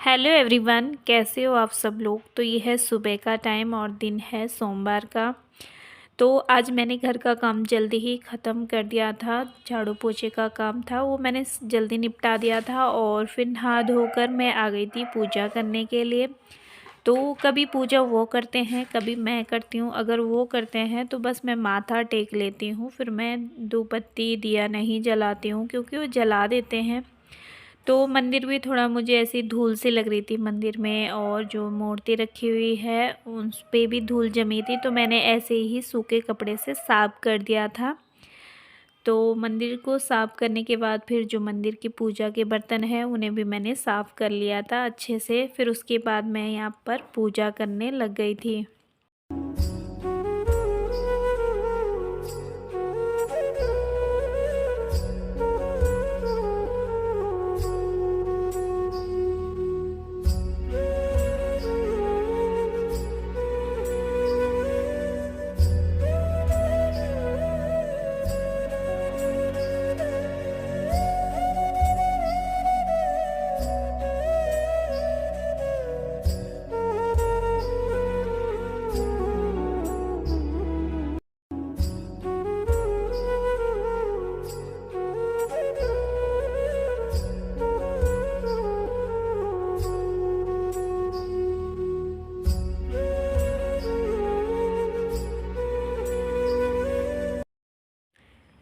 Hello everyone, कैसे हो आप सब लोग। तो ये है सुबह का टाइम और दिन है सोमवार का। तो आज मैंने घर का काम जल्दी ही ख़त्म कर दिया था। झाड़ू पोछे का काम था वो मैंने जल्दी निपटा दिया था और फिर नहा धोकर मैं आ गई थी पूजा करने के लिए। तो कभी पूजा वो करते हैं, कभी मैं करती हूँ। अगर वो करते हैं तो बस मैं माथा टेक लेती हूँ, फिर मैं धूप बत्ती दिया नहीं जलाती हूँ क्योंकि वो जला देते हैं। तो मंदिर भी थोड़ा मुझे ऐसी धूल सी लग रही थी मंदिर में, और जो मूर्ति रखी हुई है उस पे भी धूल जमी थी, तो मैंने ऐसे ही सूखे कपड़े से साफ़ कर दिया था। तो मंदिर को साफ़ करने के बाद फिर जो मंदिर की पूजा के बर्तन हैं उन्हें भी मैंने साफ़ कर लिया था अच्छे से। फिर उसके बाद मैं यहाँ पर पूजा करने लग गई थी।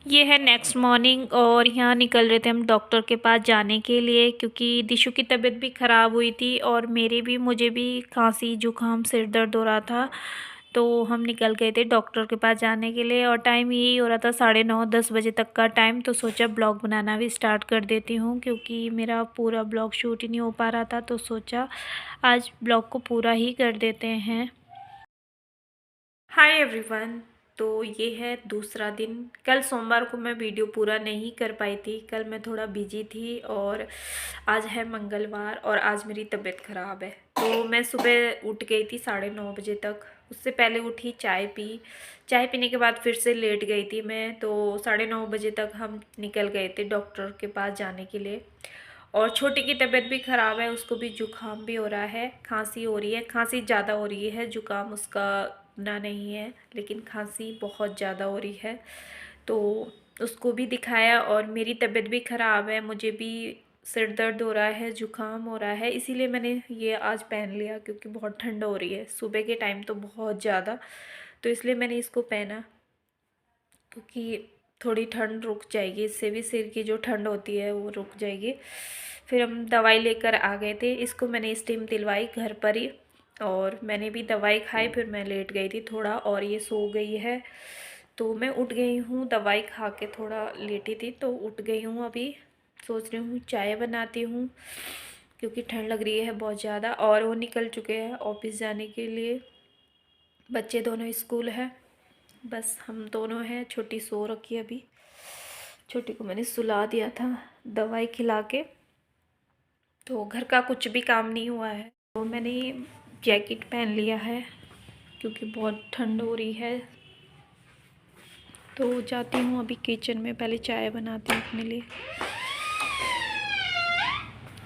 ये है नेक्स्ट मॉर्निंग और यहाँ निकल रहे थे हम डॉक्टर के पास जाने के लिए, क्योंकि दिशु की तबीयत भी ख़राब हुई थी और मुझे भी खांसी जुकाम सिर दर्द हो रहा था। तो हम निकल गए थे डॉक्टर के पास जाने के लिए और टाइम यही हो रहा था 9:30-10 बजे तक का टाइम। तो सोचा ब्लॉग बनाना भी स्टार्ट कर देती हूँ, क्योंकि मेरा पूरा ब्लॉग शूट ही नहीं हो पा रहा था। तो सोचा आज ब्लॉग को पूरा ही कर देते हैं। हाय एवरीवन, तो ये है दूसरा दिन। कल सोमवार को मैं वीडियो पूरा नहीं कर पाई थी, कल मैं थोड़ा बिजी थी। और आज है मंगलवार और आज मेरी तबीयत ख़राब है। तो मैं सुबह उठ गई थी 9:30 बजे तक। उससे पहले उठी, चाय पी। चाय पीने के बाद फिर से लेट गई थी मैं। तो 9:30 बजे तक हम निकल गए थे डॉक्टर के पास जाने के लिए। और छोटी की तबीयत भी ख़राब है, उसको भी जुकाम भी हो रहा है, खांसी हो रही है। खांसी ज़्यादा हो रही है, जुकाम उसका ना नहीं है, लेकिन खांसी बहुत ज़्यादा हो रही है। तो उसको भी दिखाया और मेरी तबीयत भी ख़राब है, मुझे भी सिर दर्द हो रहा है, जुकाम हो रहा है। इसीलिए मैंने ये आज पहन लिया, क्योंकि बहुत ठंड हो रही है सुबह के टाइम तो बहुत ज़्यादा। तो इसलिए मैंने इसको पहना, क्योंकि थोड़ी ठंड रुक जाएगी, इससे भी सिर की जो ठंड होती है वो रुक जाएगी। फिर हम दवाई लेकर आ गए थे। इसको मैंने स्टीम दिलवाई घर पर ही, और मैंने भी दवाई खाई। फिर मैं लेट गई थी थोड़ा और ये सो गई है। तो मैं उठ गई हूँ, दवाई खा के थोड़ा लेटी थी तो उठ गई हूँ। अभी सोच रही हूँ चाय बनाती हूँ, क्योंकि ठंड लग रही है बहुत ज़्यादा। और वो निकल चुके हैं ऑफिस जाने के लिए, बच्चे दोनों स्कूल है, बस हम दोनों हैं। छोटी सो रखी है अभी, छोटी को मैंने सुला दिया था दवाई खिला के। तो घर का कुछ भी काम नहीं हुआ है। तो मैंने जैकेट पहन लिया है क्योंकि बहुत ठंड हो रही है। तो जाती हूँ अभी किचन में, पहले चाय बनाती हूँ अपने लिए।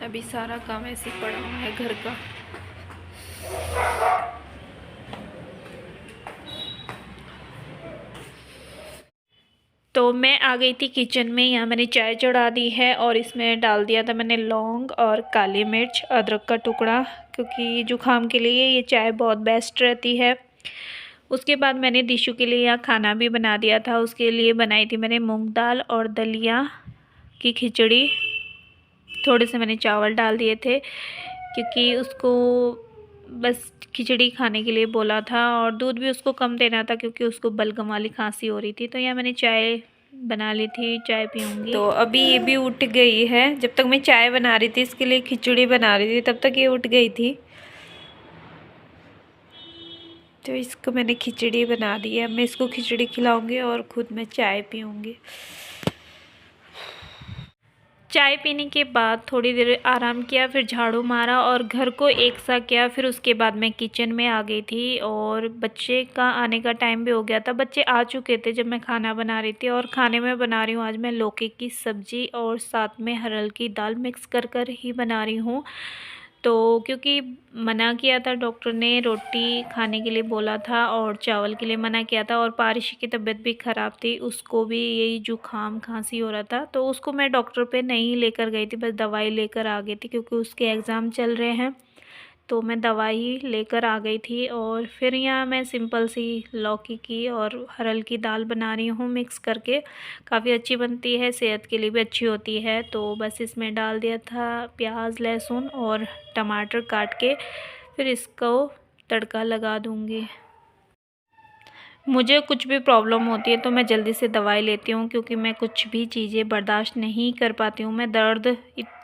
अभी सारा काम ऐसे ही पड़ा हुआ है घर का। तो मैं आ गई थी किचन में। यहाँ मैंने चाय चढ़ा दी है और इसमें डाल दिया था मैंने लौंग और काली मिर्च, अदरक का टुकड़ा, क्योंकि जुकाम के लिए ये चाय बहुत बेस्ट रहती है। उसके बाद मैंने दिशु के लिए यहाँ खाना भी बना दिया था। उसके लिए बनाई थी मैंने मूंग दाल और दलिया की खिचड़ी। थोड़े से मैंने चावल डाल दिए थे, क्योंकि उसको बस खिचड़ी खाने के लिए बोला था। और दूध भी उसको कम देना था, क्योंकि उसको बलगम वाली खांसी हो रही थी। तो यहाँ मैंने चाय बना ली थी, चाय पीऊँगी। तो अभी ये भी उठ गई है। जब तक मैं चाय बना रही थी, इसके लिए खिचड़ी बना रही थी, तब तक ये उठ गई थी। तो इसको मैंने खिचड़ी बना दी है। मैं इसको खिचड़ी खिलाऊँगी और ख़ुद मैं चाय पीऊँगी। चाय पीने के बाद थोड़ी देर आराम किया, फिर झाड़ू मारा और घर को एक सा किया। फिर उसके बाद मैं किचन में आ गई थी और बच्चे का आने का टाइम भी हो गया था। बच्चे आ चुके थे जब मैं खाना बना रही थी। और खाने में बना रही हूँ आज मैं लौकी की सब्ज़ी और साथ में हरल की दाल मिक्स कर कर ही बना रही हूँ। तो क्योंकि मना किया था डॉक्टर ने, रोटी खाने के लिए बोला था और चावल के लिए मना किया था, और पारिश की तबीयत भी ख़राब थी, उसको भी यही जुकाम खांसी हो रहा था, तो उसको मैं डॉक्टर पे नहीं लेकर गई थी, बस दवाई लेकर आ गई थी क्योंकि उसके एग्ज़ाम चल रहे हैं। तो मैं दवाई लेकर आ गई थी। और फिर यहाँ मैं सिंपल सी लौकी की और हरल की दाल बना रही हूँ मिक्स करके, काफ़ी अच्छी बनती है, सेहत के लिए भी अच्छी होती है। तो बस इसमें डाल दिया था प्याज लहसुन और टमाटर काट के, फिर इसको तड़का लगा दूँगी। मुझे कुछ भी प्रॉब्लम होती है तो मैं जल्दी से दवाई लेती हूँ, क्योंकि मैं कुछ भी चीज़ें बर्दाश्त नहीं कर पाती हूँ। मैं दर्द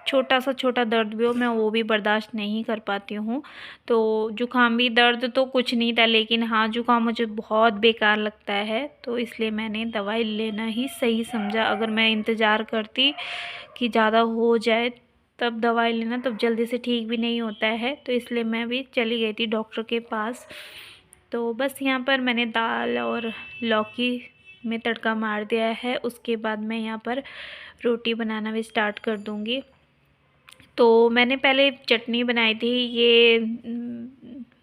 छोटा सा छोटा दर्द भी हो, मैं वो भी बर्दाश्त नहीं कर पाती हूँ। तो जुकाम भी, दर्द तो कुछ नहीं था, लेकिन हाँ जुकाम मुझे बहुत बेकार लगता है, तो इसलिए मैंने दवाई लेना ही सही समझा। अगर मैं इंतज़ार करती कि ज़्यादा हो जाए तब दवाई लेना, तब जल्दी से ठीक भी नहीं होता है, तो इसलिए मैं भी चली गई थी डॉक्टर के पास। तो बस यहाँ पर मैंने दाल और लौकी में तड़का मार दिया है, उसके बाद मैं यहाँ पर रोटी बनाना भी स्टार्ट कर दूँगी। तो मैंने पहले चटनी बनाई थी, ये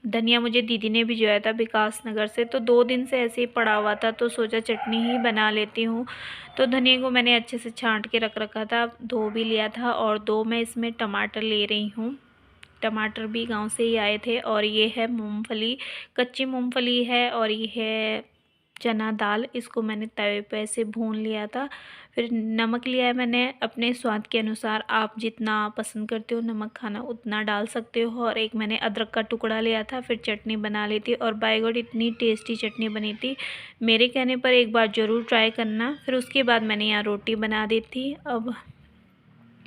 धनिया मुझे दीदी ने भिजवाया था विकास नगर से, तो 2 दिन से ऐसे ही पड़ा हुआ था, तो सोचा चटनी ही बना लेती हूँ। तो धनिया को मैंने अच्छे से छांट के रख रखा था, धो भी लिया था, और 2 मैं इसमें टमाटर ले रही हूँ। टमाटर भी गांव से ही आए थे। और ये है मूंगफली, कच्ची मूंगफली है, और ये है चना दाल, इसको मैंने तवे पे ऐसे भून लिया था। फिर नमक लिया है मैंने अपने स्वाद के अनुसार, आप जितना पसंद करते हो नमक खाना उतना डाल सकते हो। और एक मैंने अदरक का टुकड़ा लिया था, फिर चटनी बना ली थी, और बाय गॉड इतनी टेस्टी चटनी बनी थी, मेरे कहने पर एक बार ज़रूर ट्राई करना। फिर उसके बाद मैंने यहाँ रोटी बना दी थी। अब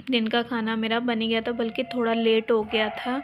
दिन का खाना मेरा बन गया था, बल्कि थोड़ा लेट हो गया था।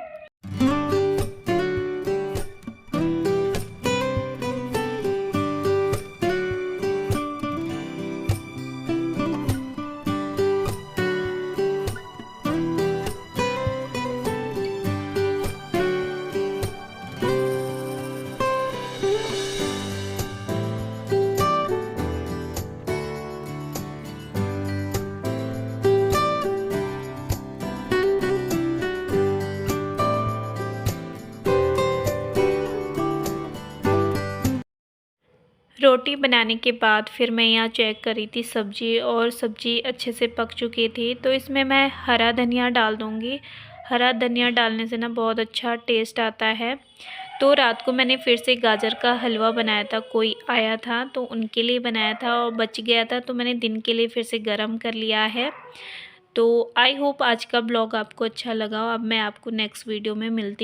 रोटी बनाने के बाद फिर मैं यहाँ चेक करी थी सब्ज़ी, और सब्ज़ी अच्छे से पक चुकी थी, तो इसमें मैं हरा धनिया डाल दूँगी। हरा धनिया डालने से ना बहुत अच्छा टेस्ट आता है। तो रात को मैंने फिर से गाजर का हलवा बनाया था, कोई आया था तो उनके लिए बनाया था, और बच गया था, तो मैंने दिन के लिए फिर से गरम कर लिया है। तो आई होप आज का ब्लॉग आपको अच्छा लगा। अब मैं आपको नेक्स्ट वीडियो में मिलती हूँ।